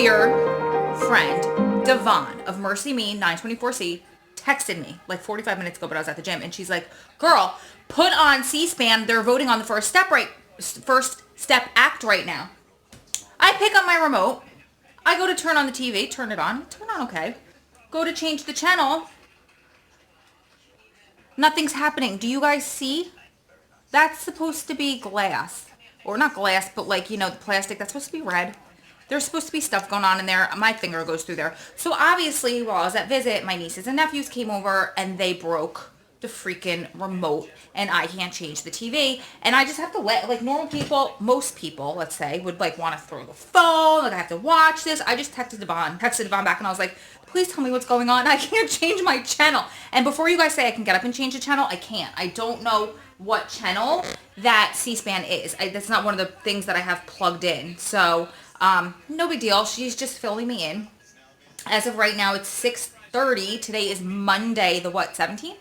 dear friend, Devon of Mercy Me 924C, texted me like 45 minutes ago, but I was at the gym, and she's like, girl, put on C-SPAN. They're voting on the First Step Act right now. I pick up my remote. I go to turn on the TV, turn it on, okay. Go to change the channel. Nothing's happening. Do you guys see? That's supposed to be glass. Or not glass, but like, the plastic. That's supposed to be red. There's supposed to be stuff going on in there. My finger goes through there. So obviously, while I was at visit, my nieces and nephews came over and they broke the freaking remote, and I can't change the TV. And I just have to let, like, normal people, most people, let's say, would like want to throw the phone. Like, I have to watch this. I just texted Devon back, and I was like, please tell me what's going on. I can't change my channel. And before you guys say I can get up and change the channel, I can't. I don't know what channel that C-SPAN is. That's not one of the things that I have plugged in. So, no big deal. She's just filling me in. As of right now, it's 6:30. Today is Monday, the 17th?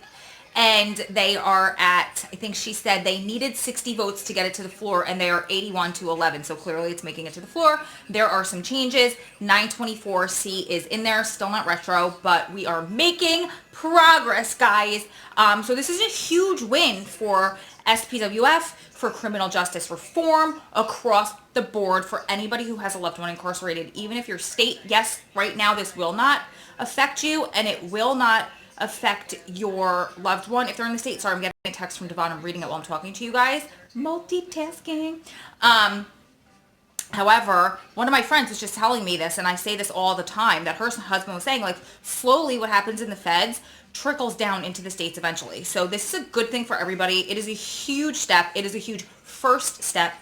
And they are at, I think she said they needed 60 votes to get it to the floor, and they are 81 to 11. So clearly it's making it to the floor. There are some changes. 924C is in there, still not retro, but we are making progress, guys. So this is a huge win for SPWF, for criminal justice reform across the board, for anybody who has a loved one incarcerated. Even if your state, yes, right now this will not affect you, and it will not affect your loved one if they're in the state. Sorry, I'm getting a text from Devon. I'm reading it while I'm talking to you guys. Multitasking. However, one of my friends was just telling me this, and I say this all the time, that her husband was saying, like, slowly what happens in the feds trickles down into the states eventually. So this is a good thing for everybody. It is a huge step. It is a huge first step,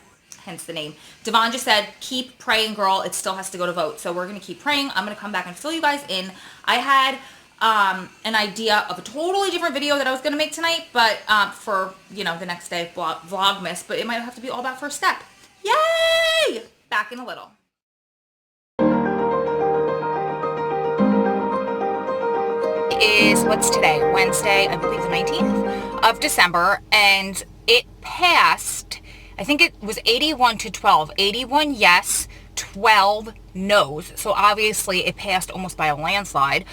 hence the name. Devon just said, keep praying, girl. It still has to go to vote. So we're going to keep praying. I'm going to come back and fill you guys in. I had an idea of a totally different video that I was going to make tonight, but for, the next day, Vlogmas, but it might have to be all about First Step. Yay! Back in a little. What's today? Wednesday, I believe the 19th of December, and it passed, I think it was 81 to 12. 81 yes, 12 no's. So obviously it passed almost by a landslide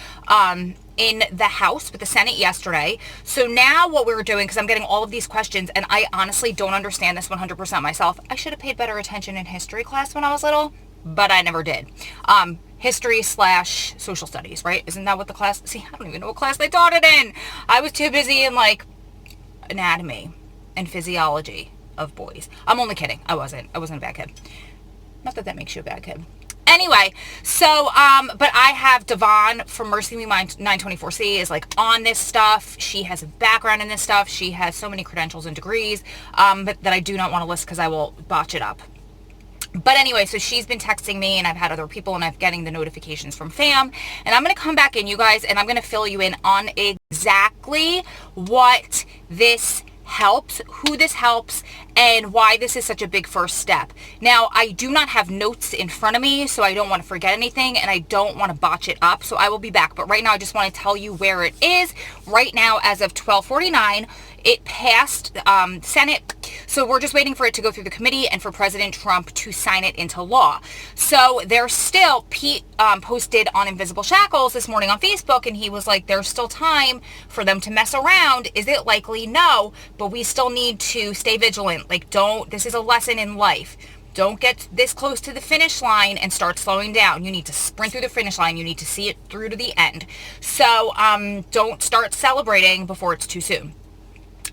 in the House with the Senate yesterday. So now what we're doing, because I'm getting all of these questions, and I honestly don't understand this 100% myself. I should have paid better attention in history class when I was little, but I never did. History/social studies, right? Isn't that what the class, see, I don't even know what class they taught it in. I was too busy in like anatomy and physiology of boys. I'm only kidding. I wasn't a bad kid. Not that makes you a bad kid. Anyway, so, but I have Devon from Mercy Me 924C is like on this stuff. She has a background in this stuff. She has so many credentials and degrees, but that I do not want to list because I will botch it up. But anyway, so she's been texting me, and I've had other people, and I'm getting the notifications from fam, and I'm going to come back in, you guys, and I'm going to fill you in on exactly what this helps, who this helps, and why this is such a big first step. Now, I do not have notes in front of me, so I don't want to forget anything, and I don't want to botch it up, so I will be back. But right now, I just want to tell you where it is. Right now, as of 12:49, it passed Senate, so we're just waiting for it to go through the committee and for President Trump to sign it into law. So there's still, Pete posted on Invisible Shackles this morning on Facebook, and he was like, there's still time for them to mess around. Is it likely? No, but we still need to stay vigilant. Like, this is a lesson in life. Don't get this close to the finish line and start slowing down. You need to sprint through the finish line. You need to see it through to the end. So don't start celebrating before it's too soon.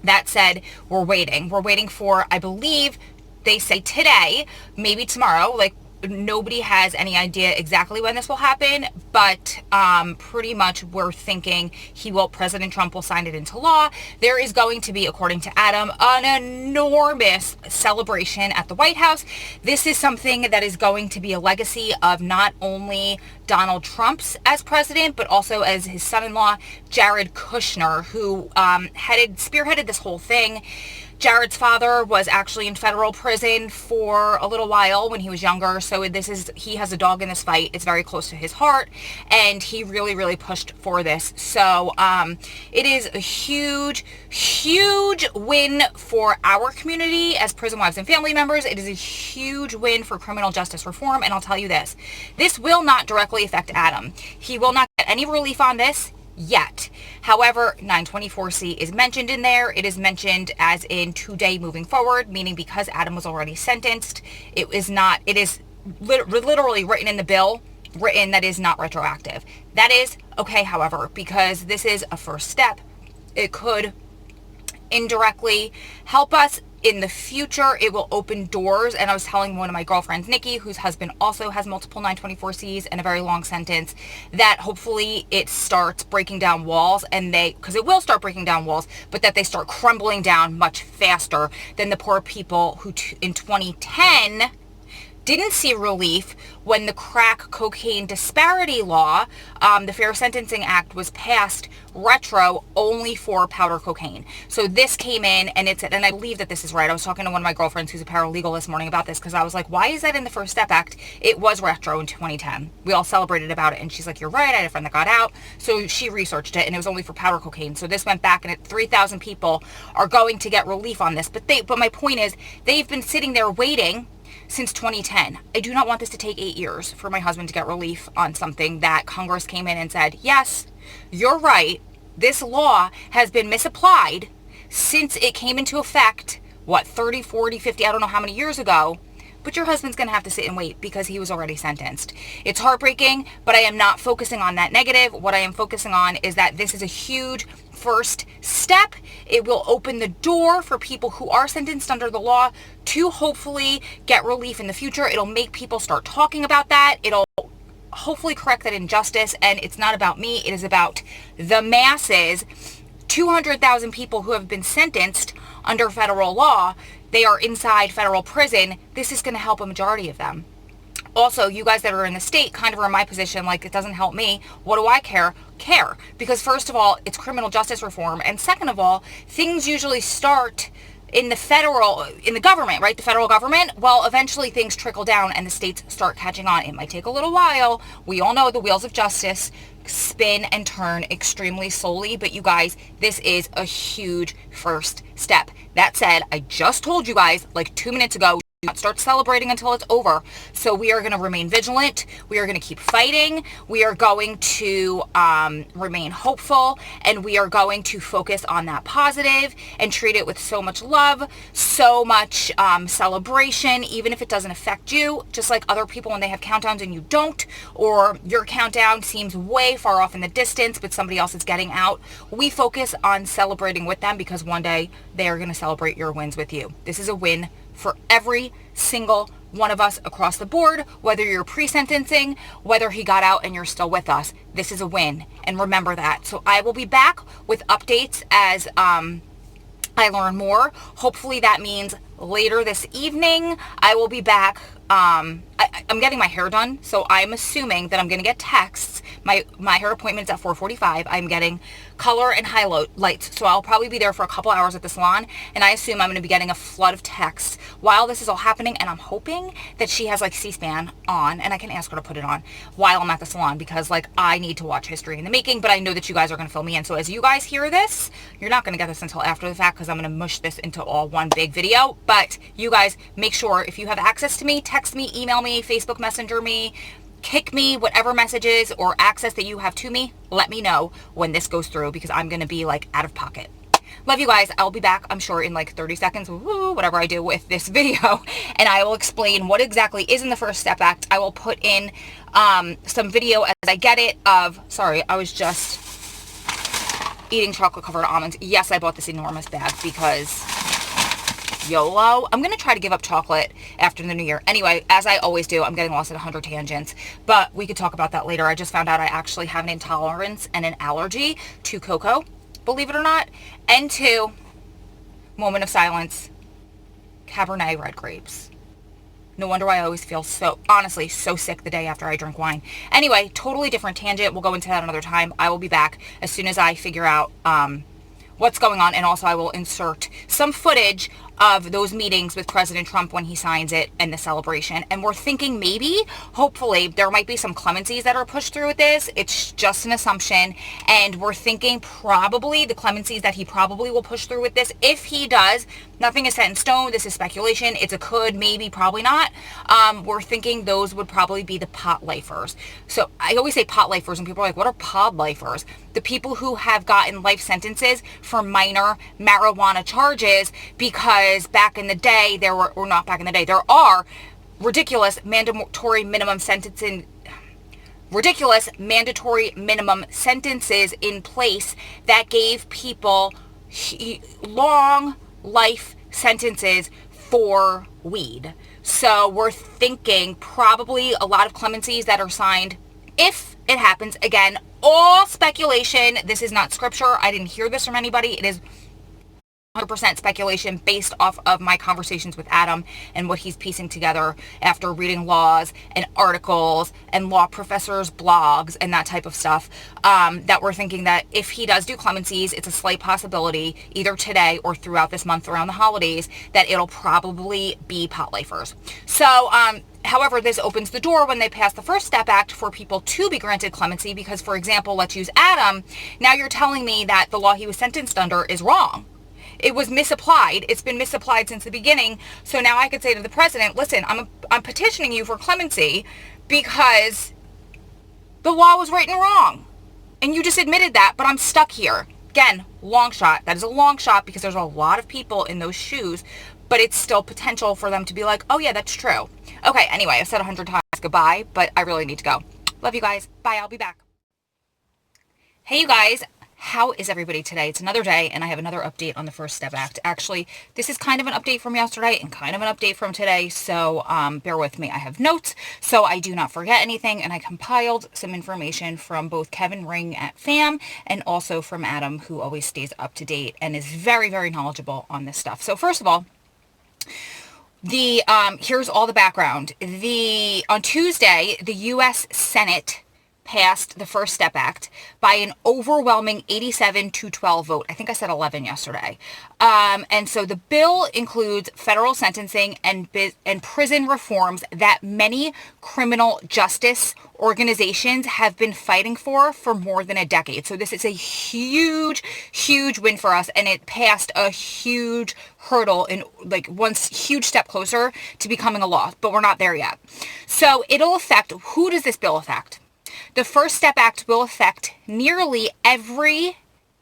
That said, we're waiting. We're waiting for, I believe, they say today, maybe tomorrow. Like, nobody has any idea exactly when this will happen, but pretty much we're thinking President Trump will sign it into law. There is going to be, according to Adam, an enormous celebration at the White House. This is something that is going to be a legacy of not only Donald Trump's as president, but also as his son-in-law, Jared Kushner, who spearheaded this whole thing. Jared's father was actually in federal prison for a little while when he was younger, so he has a dog in this fight. It's very close to his heart, and he really, really pushed for this. So it is a huge, huge win for our community as prison wives and family members. It is a huge win for criminal justice reform, and I'll tell you this will not directly affect Adam. He will not get any relief on this yet. However, 924C is mentioned in there. It is mentioned as in today moving forward, meaning because Adam was already sentenced, it is literally written in the bill, that is not retroactive. That is okay, however, because this is a first step. It could indirectly help us in the future. It will open doors. And I was telling one of my girlfriends, Nikki, whose husband also has multiple 924Cs and a very long sentence, that hopefully it starts breaking down walls, and because it will start breaking down walls, but that they start crumbling down much faster than the poor people who in 2010 didn't see relief when the crack cocaine disparity law, the Fair Sentencing Act, was passed retro only for powder cocaine. So this came in, and I believe that this is right. I was talking to one of my girlfriends who's a paralegal this morning about this, because I was like, why is that in the First Step Act? It was retro in 2010. We all celebrated about it, and she's like, you're right, I had a friend that got out. So she researched it, and it was only for powder cocaine. So this went back, and 3,000 people are going to get relief on this. But my point is, they've been sitting there waiting since 2010. I do not want this to take 8 years for my husband to get relief on something that Congress came in and said, yes, you're right, this law has been misapplied since it came into effect, 30, 40, 50, I don't know how many years ago, but your husband's going to have to sit and wait because he was already sentenced. It's heartbreaking, but I am not focusing on that negative. What I am focusing on is that this is a huge first step. It will open the door for people who are sentenced under the law to hopefully get relief in the future. It'll make people start talking about that. It'll hopefully correct that injustice. And it's not about me. It is about the masses. 200,000 people who have been sentenced under federal law. They are inside federal prison. This is going to help a majority of them. Also, you guys that are in the state kind of are in my position, like, it doesn't help me. What do I care? Because first of all, it's criminal justice reform. And second of all, things usually start in the government, right? The federal government. Well, eventually things trickle down and the states start catching on. It might take a little while. We all know the wheels of justice spin and turn extremely slowly, but you guys, this is a huge first step. That said, I just told you guys like 2 minutes ago, do not start celebrating until it's over. So we are going to remain vigilant. We are going to keep fighting. We are going to remain hopeful, and we are going to focus on that positive and treat it with so much love, so much celebration, even if it doesn't affect you, just like other people when they have countdowns and you don't, or your countdown seems way far off in the distance, but somebody else is getting out. We focus on celebrating with them because one day they are going to celebrate your wins with you. This is a win for every single one of us across the board, whether you're pre-sentencing, whether he got out and you're still with us. This is a win, and remember that. So I will be back with updates as I learn more. Hopefully that means later this evening I will be back. I'm getting my hair done, so I'm assuming that I'm going to get texts. My hair appointment's at 4:45. I'm getting color and highlights, so I'll probably be there for a couple hours at the salon, and I assume I'm going to be getting a flood of texts while this is all happening, and I'm hoping that she has like C-SPAN on, and I can ask her to put it on while I'm at the salon, because like I need to watch History in the Making, but I know that you guys are going to fill me in. So as you guys hear this, you're not going to get this until after the fact, because I'm going to mush this into all one big video. But you guys, make sure if you have access to me, text me, email me, Facebook Messenger me, kick me, whatever messages or access that you have to me, let me know when this goes through, because I'm going to be like out of pocket. Love you guys. I'll be back, I'm sure, in like 30 seconds, whatever I do with this video, and I will explain what exactly is in the First Step Act. I will put in some video as I get it of, sorry, I was just eating chocolate covered almonds. Yes, I bought this enormous bag because YOLO. I'm going to try to give up chocolate after the new year. Anyway, as I always do, I'm getting lost at 100 tangents, but we could talk about that later. I just found out I actually have an intolerance and an allergy to cocoa, believe it or not. And to, moment of silence, Cabernet red grapes. No wonder why I always feel so, honestly, so sick the day after I drink wine. Anyway, totally different tangent. We'll go into that another time. I will be back as soon as I figure out what's going on. And also I will insert some footage of those meetings with President Trump when he signs it and the celebration. And we're thinking maybe, hopefully, there might be some clemencies that are pushed through with this. It's just an assumption. And we're thinking probably the clemencies that he probably will push through with this. If he does, nothing is set in stone. This is speculation. It's a could, maybe, probably not. We're thinking those would probably be the pot lifers. So I always say pot lifers and people are like, what are pod lifers? The people who have gotten life sentences for minor marijuana charges because back in the day there are ridiculous mandatory minimum sentences in place that gave people long life sentences for weed. So we're thinking probably a lot of clemencies that are signed if it happens. Again, all speculation. This is not scripture. I didn't hear this from anybody. It is 100% speculation based off of my conversations with Adam and what he's piecing together after reading laws and articles and law professors' blogs and that type of stuff, that we're thinking that if he does do clemencies, it's a slight possibility either today or throughout this month around the holidays that it'll probably be pot lifers. So, however, this opens the door when they pass the First Step Act for people to be granted clemency because, for example, let's use Adam. Now you're telling me that the law he was sentenced under is wrong. It was misapplied. It's been misapplied since the beginning. So now I could say to the president, listen, I'm petitioning you for clemency because the law was right and wrong. And you just admitted that, but I'm stuck here. Again, long shot. That is a long shot because there's a lot of people in those shoes, but it's still potential for them to be like, oh yeah, that's true. Okay, anyway, I've said 100 times goodbye, but I really need to go. Love you guys. Bye, I'll be back. Hey, you guys. How is everybody today? It's another day, and I have another update on the First Step Act. Actually, this is kind of an update from yesterday and kind of an update from today, so bear with me. I have notes, so I do not forget anything, and I compiled some information from both Kevin Ring at FAM and also from Adam, who always stays up to date and is very, very knowledgeable on this stuff. So first of all, here's all the background. On Tuesday, the U.S. Senate passed the First Step Act by an overwhelming 87-12 vote. I think I said 11 yesterday. And so the bill includes federal sentencing and prison reforms that many criminal justice organizations have been fighting for more than a decade. So this is a huge, huge win for us, and it passed a huge hurdle and like one huge step closer to becoming a law, but we're not there yet. So it'll affect, who does this bill affect? The First Step Act will affect nearly every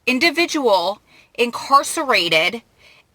individual incarcerated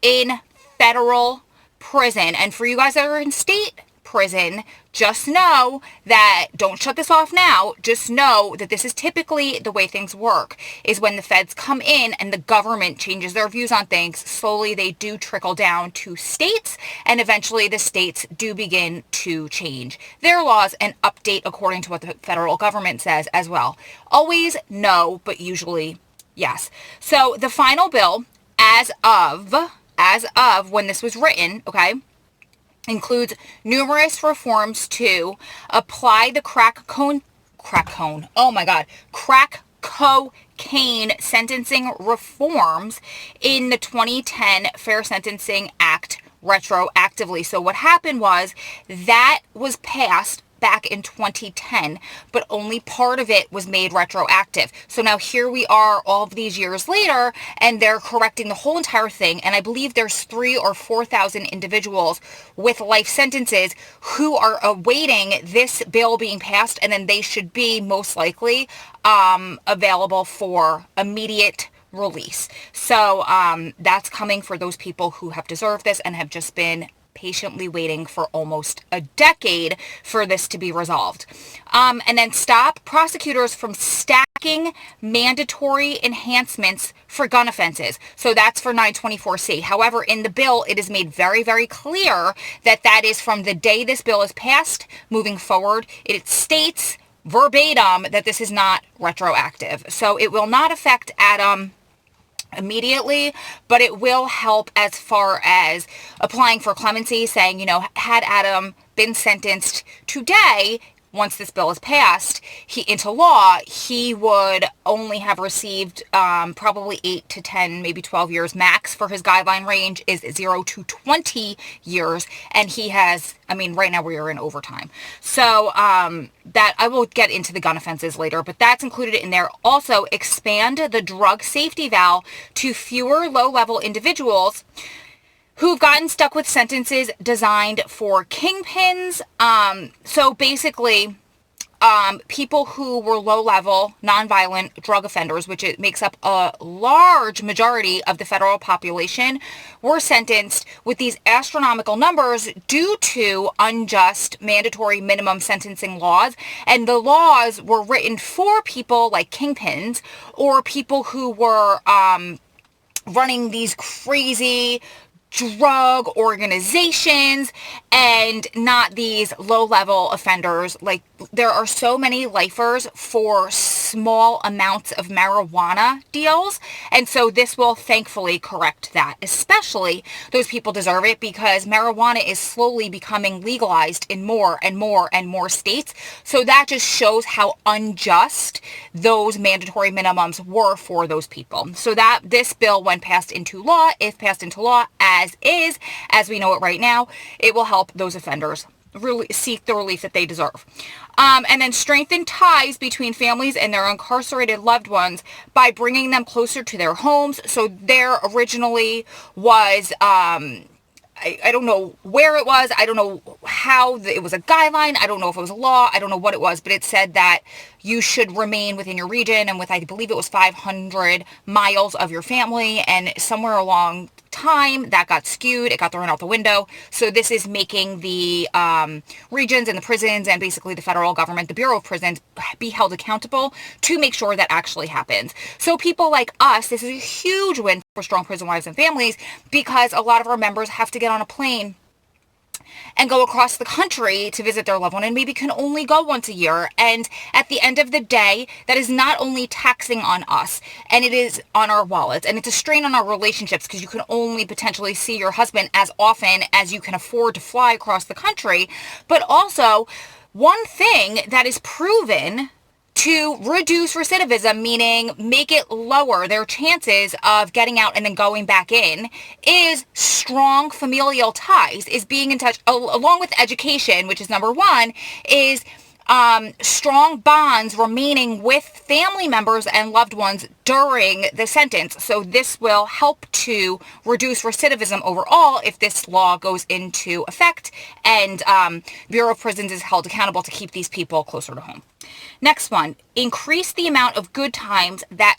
in federal prison. And for you guys that are in state prison, just know that, don't shut this off now, just know that this is typically the way things work, is when the feds come in and the government changes their views on things, slowly they do trickle down to states, and eventually the states do begin to change their laws and update according to what the federal government says as well. Always no, but usually yes. So the final bill, as of when this was written, okay, includes numerous reforms to apply the crack cocaine sentencing reforms in the 2010 Fair Sentencing Act retroactively. So what happened was that was passed back in 2010, but only part of it was made retroactive. So now here we are all of these years later, and they're correcting the whole entire thing. And I believe there's 3,000 or 4,000 individuals with life sentences who are awaiting this bill being passed, and then they should be most likely available for immediate release. So that's coming for those people who have deserved this and have just been patiently waiting for almost a decade for this to be resolved. And then stop prosecutors from stacking mandatory enhancements for gun offenses. So that's for 924C. However, in the bill, it is made very, very clear that that is from the day this bill is passed moving forward. It states verbatim that this is not retroactive. So it will not affect Adam immediately, but it will help as far as applying for clemency, saying, you know, had Adam been sentenced today, once this bill is passed into law, he would only have received probably 8 to 10, maybe 12 years max. For his guideline range is 0 to 20 years. And he has, I mean, right now we are in overtime. So that I will get into the gun offenses later, but that's included in there. Also, expand the drug safety valve to fewer low-level individuals who've gotten stuck with sentences designed for kingpins. So basically, people who were low-level, nonviolent drug offenders, which it makes up a large majority of the federal population, were sentenced with these astronomical numbers due to unjust mandatory minimum sentencing laws. And the laws were written for people like kingpins or people who were running these crazy drug organizations and not these low-level offenders. Like, there are so many lifers for small amounts of marijuana deals, and so this will thankfully correct that. Especially those people deserve it, because marijuana is slowly becoming legalized in more and more and more states. So that just shows how unjust those mandatory minimums were for those people. So that this bill, when passed into law, if passed into law as is, as we know it right now, it will help those offenders really seek the relief that they deserve. And then strengthen ties between families and their incarcerated loved ones by bringing them closer to their homes. So there originally was, I don't know where it was. I don't know how it was a guideline. I don't know if it was a law. I don't know what it was, but it said that you should remain within your region and with, I believe it was 500 miles of your family, and somewhere along time that got skewed. It got thrown out the window. So this is making the regions and the prisons and basically the federal government, the Bureau of Prisons, be held accountable to make sure that actually happens. So people like us, this is a huge win for strong prison wives and families, because a lot of our members have to get on a plane and go across the country to visit their loved one, and maybe can only go once a year. And at the end of the day, that is not only taxing on us, and it is on our wallets, and it's a strain on our relationships, because you can only potentially see your husband as often as you can afford to fly across the country. But also, one thing that is proven to reduce recidivism, meaning make it lower their chances of getting out and then going back in, is strong familial ties, is being in touch, along with education, which is number one, is strong bonds remaining with family members and loved ones during the sentence. So this will help to reduce recidivism overall if this law goes into effect, and Bureau of Prisons is held accountable to keep these people closer to home. Next one, increase the amount of good time that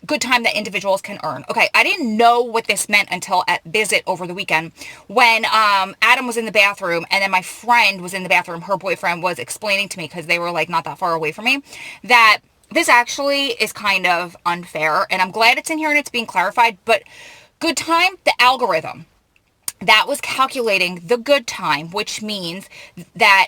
individuals can earn. Okay, I didn't know what this meant until at visit over the weekend, when Adam was in the bathroom, and then my friend was in the bathroom. Her boyfriend was explaining to me, because they were like not that far away from me, that this actually is kind of unfair, and I'm glad it's in here and it's being clarified. But good time, the algorithm that was calculating the good time, which means that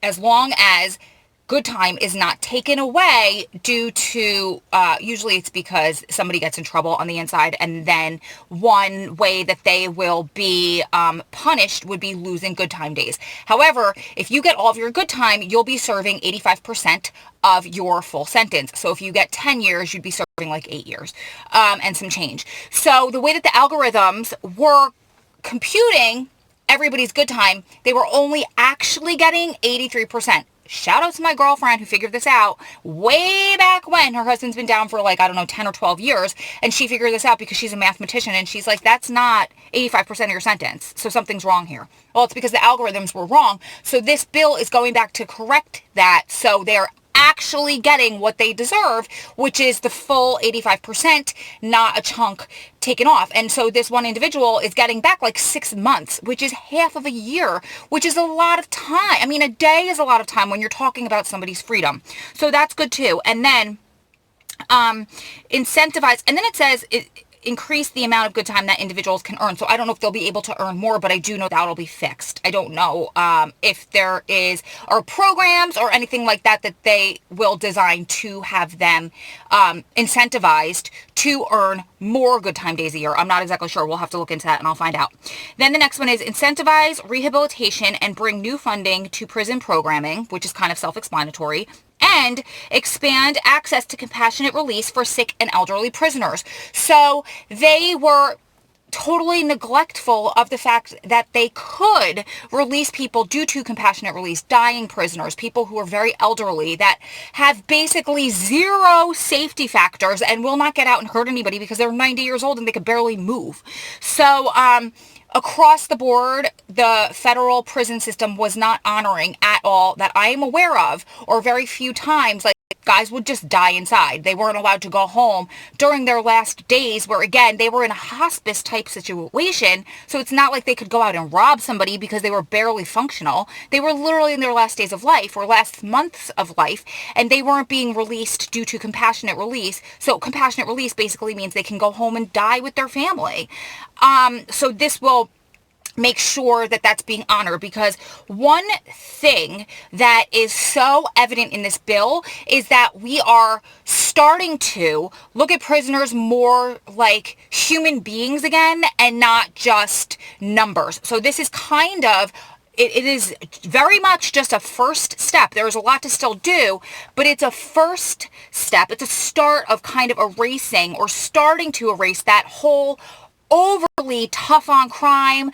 as long as good time is not taken away due to, usually it's because somebody gets in trouble on the inside, and then one way that they will be punished would be losing good time days. However, if you get all of your good time, you'll be serving 85% of your full sentence. So if you get 10 years, you'd be serving like 8 years and some change. So the way that the algorithms were computing everybody's good time, they were only actually getting 83%. Shout out to my girlfriend who figured this out way back when. Her husband's been down for like, I don't know, 10 or 12 years. And she figured this out because she's a mathematician. And she's like, that's not 85% of your sentence. So something's wrong here. Well, it's because the algorithms were wrong. So this bill is going back to correct that. So they're actually getting what they deserve, which is the full 85%, not a chunk taken off. And so this one individual is getting back like 6 months, which is half of a year, which is a lot of time. I mean, a day is a lot of time when you're talking about somebody's freedom. So that's good too. And then incentivize, and then it says increase the amount of good time that individuals can earn. So I don't know if they'll be able to earn more, but I do know that'll be fixed. I don't know if there are programs or anything like that they will design to have them incentivized to earn more good time days a year. I'm not exactly sure. We'll have to look into that and I'll find out. Then the next one is incentivize rehabilitation and bring new funding to prison programming, which is kind of self-explanatory, and expand access to compassionate release for sick and elderly prisoners. So they were totally neglectful of the fact that they could release people due to compassionate release, dying prisoners, people who are very elderly that have basically zero safety factors and will not get out and hurt anybody because they're 90 years old and they could barely move. So, across the board, the federal prison system was not honoring at all that I am aware of, or very few times, like guys would just die inside. They weren't allowed to go home during their last days, where again, they were in a hospice type situation. So it's not like they could go out and rob somebody because they were barely functional. They were literally in their last days of life or last months of life, and they weren't being released due to compassionate release. So compassionate release basically means they can go home and die with their family. So this will make sure that that's being honored, because one thing that is so evident in this bill is that we are starting to look at prisoners more like human beings again and not just numbers. So this is kind of it is very much just a first step. There's a lot to still do, but it's a first step. It's a start of kind of erasing or starting to erase that whole overly tough on crime,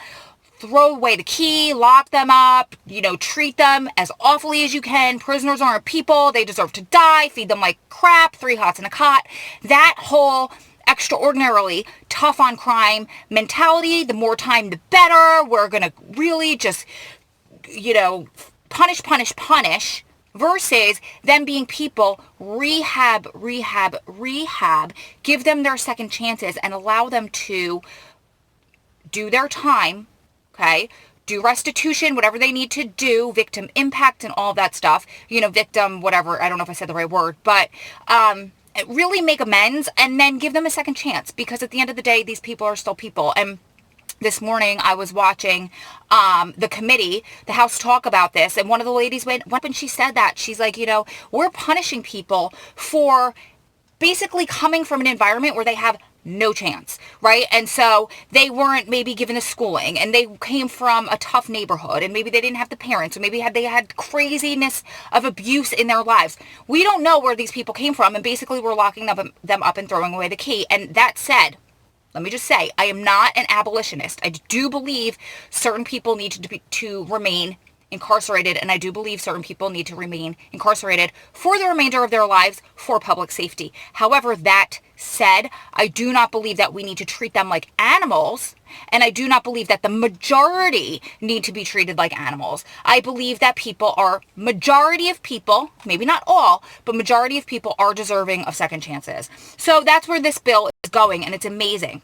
throw away the key, lock them up, treat them as awfully as you can. Prisoners aren't people. They deserve to die. Feed them like crap, 3 hots in a cot. That whole extraordinarily tough on crime mentality, the more time, the better. We're going to really just, punish, versus them being people, rehab, give them their second chances and allow them to do their time. Okay, do restitution, whatever they need to do, victim impact and all that stuff, victim, whatever, I don't know if I said the right word, but really make amends and then give them a second chance, because at the end of the day, these people are still people. And this morning I was watching the committee, the House, talk about this, and one of the ladies went up and she said that, she's like, we're punishing people for basically coming from an environment where they have no chance, right? And so they weren't maybe given the schooling, and they came from a tough neighborhood, and maybe they didn't have the parents, or maybe they had craziness of abuse in their lives. We don't know where these people came from, and basically we're locking them up and throwing away the key. And that said, let me just say, I am not an abolitionist. I do believe certain people need to remain incarcerated, and I do believe certain people need to remain incarcerated for the remainder of their lives for public safety. However, that said, I do not believe that we need to treat them like animals, and I do not believe that the majority need to be treated like animals. I believe that majority of people, maybe not all, but majority of people are deserving of second chances. So that's where this bill is going, and it's amazing.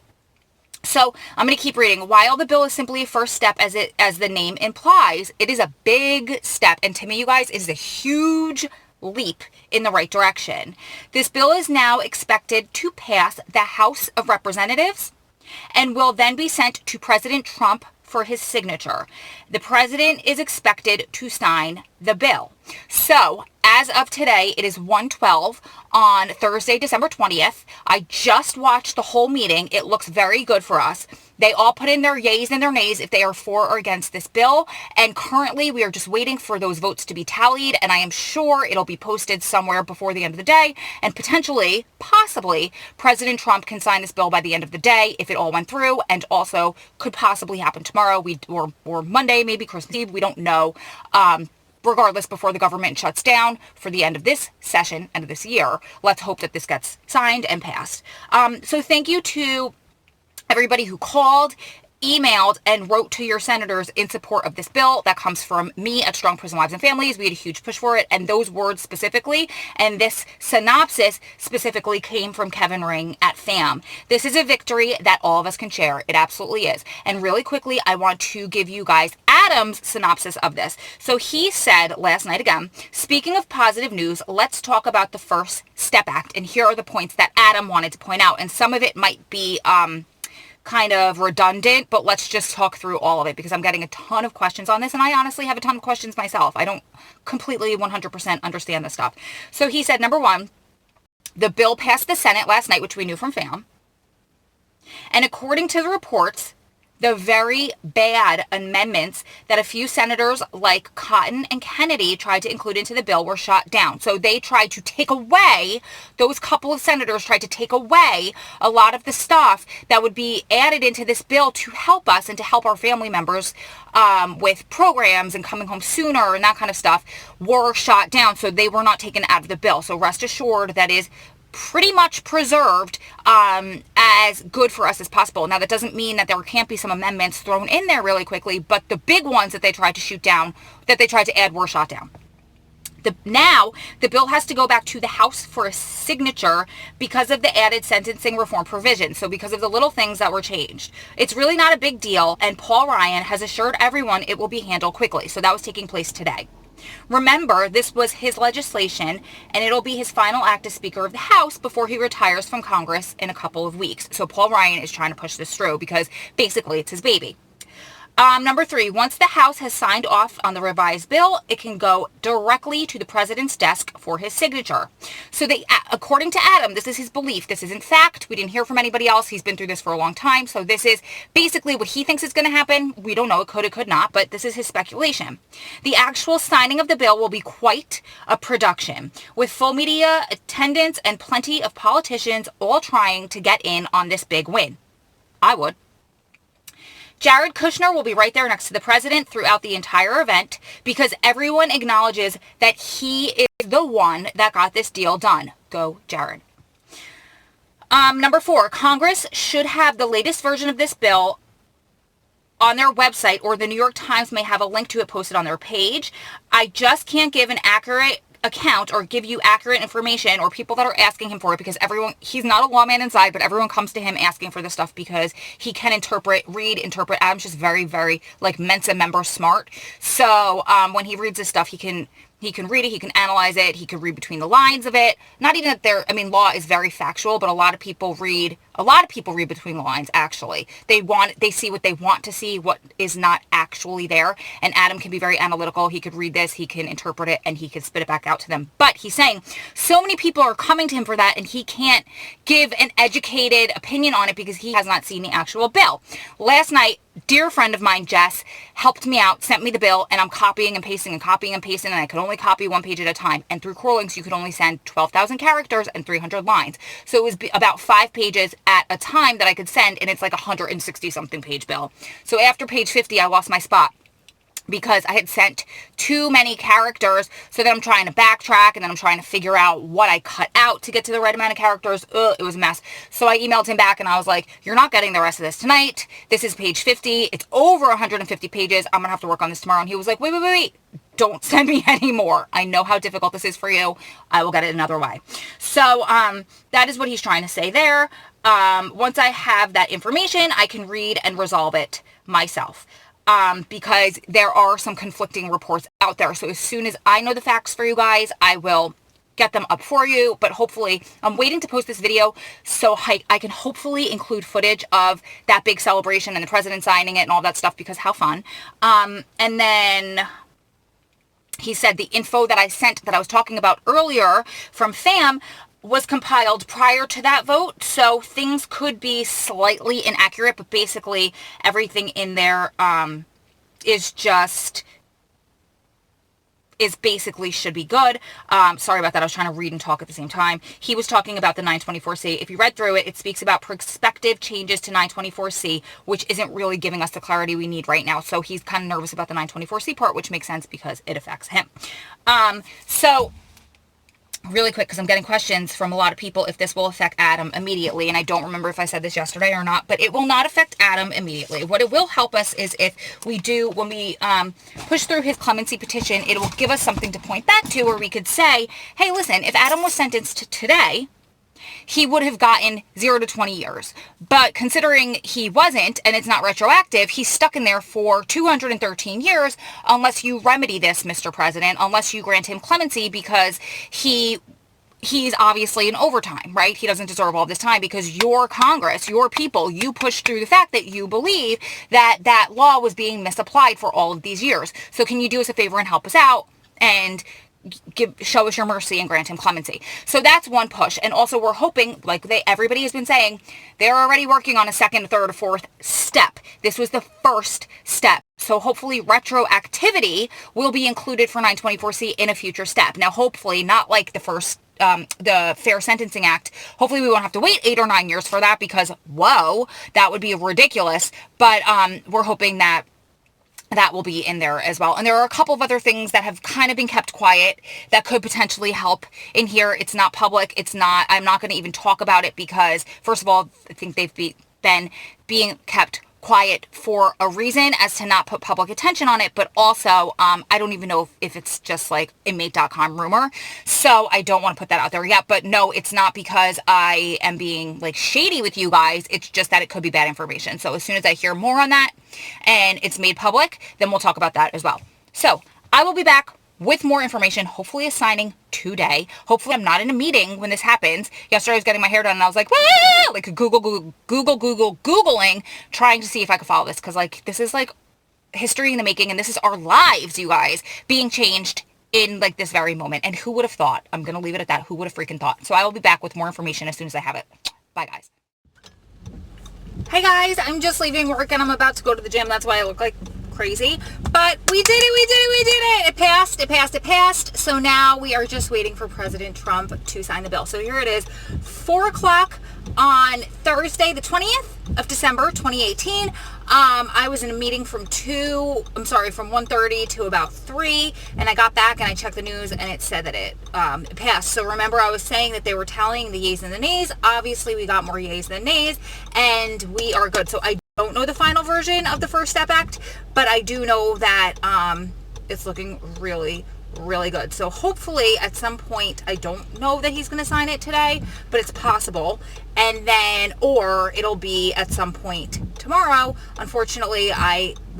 So I'm going to keep reading. While the bill is simply a first step, as the name implies, it is a big step. And to me, you guys, it is a huge leap in the right direction. This bill is now expected to pass the House of Representatives and will then be sent to President Trump for his signature. The president is expected to sign the bill. So as of today, it is 1:12 on Thursday, December 20th. I just watched the whole meeting. It looks very good for us. They all put in their yays and their nays if they are for or against this bill. And currently we are just waiting for those votes to be tallied. And I am sure it'll be posted somewhere before the end of the day. And possibly, President Trump can sign this bill by the end of the day if it all went through. And also could possibly happen tomorrow or Monday, maybe Christmas Eve. We don't know. Regardless, before the government shuts down for the end of this session, end of this year. Let's hope that this gets signed and passed. So thank you to everybody who called, emailed and wrote to your senators in support of this bill. That comes from me at Strong Prison Wives and Families. We had a huge push for it, and those words specifically, and this synopsis specifically came from Kevin Ring at FAM. This is a victory that all of us can share. It absolutely is. And really quickly, I want to give you guys Adam's synopsis of this. So he said last night again, speaking of positive news, let's talk about the First Step Act. And here are the points that Adam wanted to point out. And some of it might be kind of redundant, but let's just talk through all of it because I'm getting a ton of questions on this. And I honestly have a ton of questions myself. I don't completely 100% understand this stuff. So he said, number one, the bill passed the Senate last night, which we knew from FAM. And according to the reports, the very bad amendments that a few senators like Cotton and Kennedy tried to include into the bill were shot down. So they tried to take away, those couple of senators tried to take away a lot of the stuff that would be added into this bill to help us and to help our family members with programs and coming home sooner and that kind of stuff were shot down. So they were not taken out of the bill. So rest assured that is pretty much preserved as good for us as possible. Now, that doesn't mean that there can't be some amendments thrown in there really quickly, but the big ones that they tried to shoot down, that they tried to add, were shot down. Now, the bill has to go back to the House for a signature because of the added sentencing reform provision. So because of the little things that were changed. It's really not a big deal, and Paul Ryan has assured everyone it will be handled quickly. So that was taking place today. Remember, this was his legislation, and it'll be his final act as Speaker of the House before he retires from Congress in a couple of weeks. So Paul Ryan is trying to push this through because basically it's his baby. Number three, once the House has signed off on the revised bill, it can go directly to the president's desk for his signature. So according to Adam, this is his belief. This isn't fact. We didn't hear from anybody else. He's been through this for a long time. So this is basically what he thinks is going to happen. We don't know. It could not, but this is his speculation. The actual signing of the bill will be quite a production, with full media attendance and plenty of politicians all trying to get in on this big win. I would. Jared Kushner will be right there next to the president throughout the entire event because everyone acknowledges that he is the one that got this deal done. Go, Jared. Number four, Congress should have the latest version of this bill on their website, or the New York Times may have a link to it posted on their page. I just can't give an accurate account or give you accurate information or people that are asking him for it because he's not a lawman inside, but everyone comes to him asking for this stuff because he can interpret. Adam's just very, very like Mensa member smart. So when he reads this stuff, he can read it, he can analyze it, he can read between the lines of it. Not even that law is very factual, but a lot of people read between the lines, actually. They see what they want to see, what is not actually there. And Adam can be very analytical. He could read this, he can interpret it, and he can spit it back out to them. But he's saying so many people are coming to him for that, and he can't give an educated opinion on it because he has not seen the actual bill. Last night, dear friend of mine, Jess, helped me out, sent me the bill, and I'm copying and pasting, and I could only copy one page at a time. And through Crawlings, you could only send 12,000 characters and 300 lines. So it was about 5 pages at a time that I could send, and it's like a 160-something page bill. So after page 50, I lost my spot because I had sent too many characters. So then I'm trying to backtrack, and then I'm trying to figure out what I cut out to get to the right amount of characters. It was a mess. So I emailed him back, and I was like, you're not getting the rest of this tonight. This is page 50. It's over 150 pages. I'm going to have to work on this tomorrow. And he was like, wait. Don't send me any more. I know how difficult this is for you. I will get it another way. So that is what he's trying to say there. Once I have that information, I can read and resolve it myself. Because there are some conflicting reports out there. So as soon as I know the facts for you guys, I will get them up for you. But hopefully, I'm waiting to post this video so I can hopefully include footage of that big celebration and the president signing it and all that stuff because how fun. And then he said the info that I sent that I was talking about earlier from FAM was compiled prior to that vote, so things could be slightly inaccurate, but basically everything in there basically should be good. Sorry about that. I was trying to read and talk at the same time. He was talking about the 924C. If you read through it, it speaks about prospective changes to 924C, which isn't really giving us the clarity we need right now. So he's kind of nervous about the 924C part, which makes sense because it affects him. So really quick, because I'm getting questions from a lot of people if this will affect Adam immediately, and I don't remember if I said this yesterday or not, but it will not affect Adam immediately. What it will help us is if we do, when we push through his clemency petition, it will give us something to point back to where we could say, hey, listen, if Adam was sentenced today, he would have gotten 0 to 20 years. But considering he wasn't, and it's not retroactive, he's stuck in there for 213 years unless you remedy this, Mr. President, unless you grant him clemency, because he's obviously in overtime, right? He doesn't deserve all this time because your Congress, your people, you pushed through the fact that you believe that that law was being misapplied for all of these years. So can you do us a favor and help us out and show us your mercy and grant him clemency? So that's one push. And also we're hoping, like everybody has been saying, they're already working on a second, third, or fourth step. This was the first step. So hopefully retroactivity will be included for 924C in a future step. Now, hopefully not like the first, the Fair Sentencing Act. Hopefully we won't have to wait 8 or 9 years for that, because whoa, that would be ridiculous. But we're hoping that will be in there as well. And there are a couple of other things that have kind of been kept quiet that could potentially help in here. It's not public. I'm not going to even talk about it because, first of all, I think they've been being kept quiet for a reason, as to not put public attention on it, but also I don't even know if it's just like inmate.com rumor, so I don't want to put that out there yet. But no, it's not because I am being like shady with you guys. It's just that it could be bad information. So as soon as I hear more on that and it's made public, then we'll talk about that as well. So I will be back with more information, hopefully a signing today. Hopefully I'm not in a meeting when this happens. Yesterday I was getting my hair done and I was like, ah! Like Googling, trying to see if I could follow this, because like this is like history in the making, and this is our lives, you guys, being changed in like this very moment. And who would have thought? I'm gonna leave it at that. Who would have freaking thought? So I will be back with more information as soon as I have it. Bye, guys. Hey guys, I'm just leaving work and I'm about to go to the gym. That's why I look like crazy, but we did it. It passed. So now we are just waiting for President Trump to sign the bill. So here it is, 4 o'clock on Thursday, the 20th of December, 2018. I was in a meeting from 1:30 to about 3, and I got back and I checked the news and it said that it passed. So remember, I was saying that they were tallying the yays and the nays. Obviously we got more yays than nays, and we are good. So I don't know the final version of the First Step Act, but I do know that it's looking really, really good. So hopefully at some point, I don't know that he's going to sign it today, but it's possible. And then, or it'll be at some point tomorrow. Unfortunately,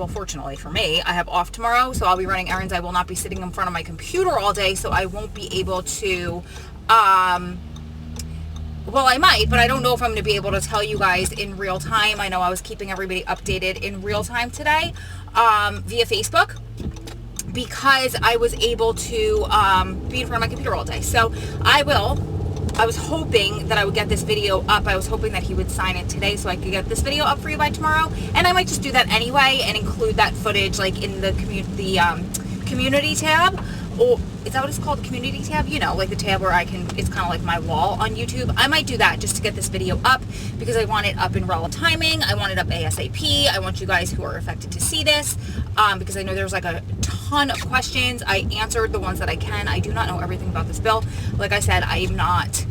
fortunately for me, I have off tomorrow, so I'll be running errands. I will not be sitting in front of my computer all day, so I won't be able to, well, I might, but I don't know if I'm going to be able to tell you guys in real time. I know I was keeping everybody updated in real time today via Facebook, because I was able to be in front of my computer all day. So I was hoping that I would get this video up. I was hoping that he would sign it today so I could get this video up for you by tomorrow. And I might just do that anyway and include that footage like in the community tab. Or is that what it's called? The community tab? You know, like the tab where it's kind of like my wall on YouTube. I might do that just to get this video up, because I want it up in relative timing. I want it up ASAP. I want you guys who are affected to see this, because I know there's like a ton of questions. I answered the ones that I can. I do not know everything about this bill. Like I said, I am not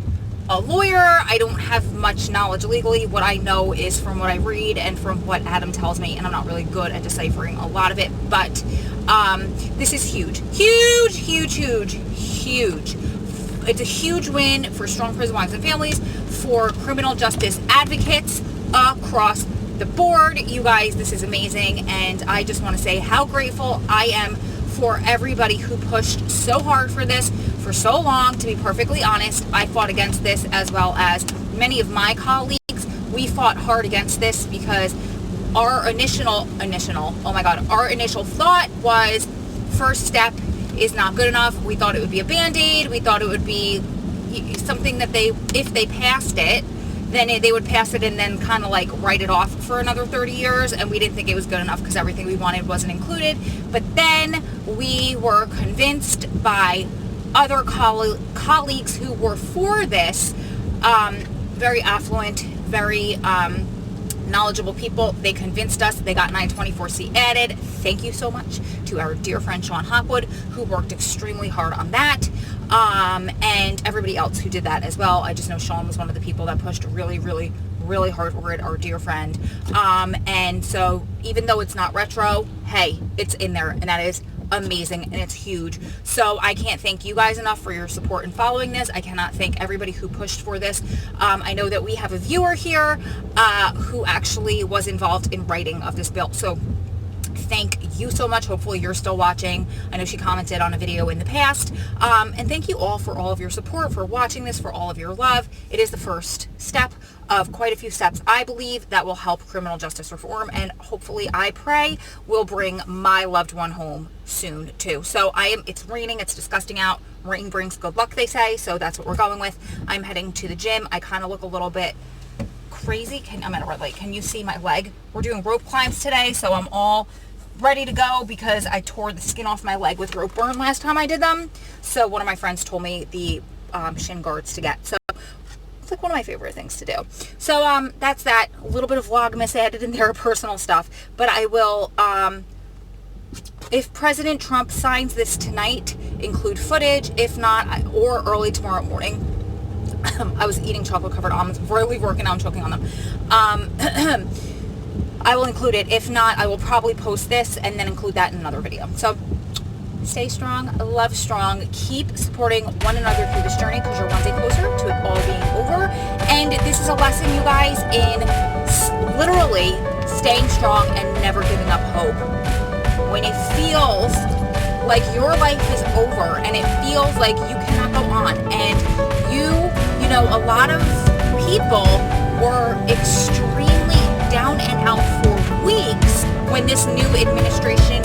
a lawyer. I don't have much knowledge legally. What I know is from what I read and from what Adam tells me, and I'm not really good at deciphering a lot of it, but this is huge. It's a huge win for strong prison wives and families, for criminal justice advocates across the board. You guys, this is amazing, and I just want to say how grateful I am for everybody who pushed so hard for this for so long. To be perfectly honest, I fought against this, as well as many of my colleagues. We fought hard against this because our initial thought was first step is not good enough. We thought it would be a band-aid. We thought it would be something that if they passed it, then they would pass it and then kind of like write it off for another 30 years. And we didn't think it was good enough because everything we wanted wasn't included. But then we were convinced by other colleagues who were for this, very affluent, very knowledgeable people. They convinced us. They got 924C added. Thank you so much to our dear friend Sean Hopwood, who worked extremely hard on that, and everybody else who did that as well. I just know Sean was one of the people that pushed really, really, really hard for it, our dear friend. And so even though it's not retro, hey, it's in there, and that is amazing, and it's huge. So I can't thank you guys enough for your support in following this. I cannot thank everybody who pushed for this. I know that we have a viewer here who actually was involved in writing of this bill. So thank you so much. Hopefully you're still watching. I know she commented on a video in the past. And thank you all for all of your support, for watching this, for all of your love. It is the first step of quite a few steps, I believe, that will help criminal justice reform, and hopefully, I pray, will bring my loved one home soon too. So it's raining, it's disgusting out. Rain brings good luck, they say, so that's what we're going with. I'm heading to the gym. I kind of look a little bit crazy. I'm at a red light. Can you see my leg? We're doing rope climbs today, so I'm all ready to go because I tore the skin off my leg with rope burn last time I did them. So one of my friends told me the shin guards to get. So it's like one of my favorite things to do. So that's that. A little bit of Vlogmas added in there, personal stuff. But I will, if President Trump signs this tonight, include footage. If not, or early tomorrow morning. I was eating chocolate-covered almonds, really working on choking on them. I will include it. If not, I will probably post this and then include that in another video. So stay strong, love strong, keep supporting one another through this journey because you're one day closer to it all being over. And this is a lesson, you guys, in literally staying strong and never giving up hope. When it feels like your life is over and it feels like you cannot go on, and you know, a lot of people were extremely down and out for weeks when this new administration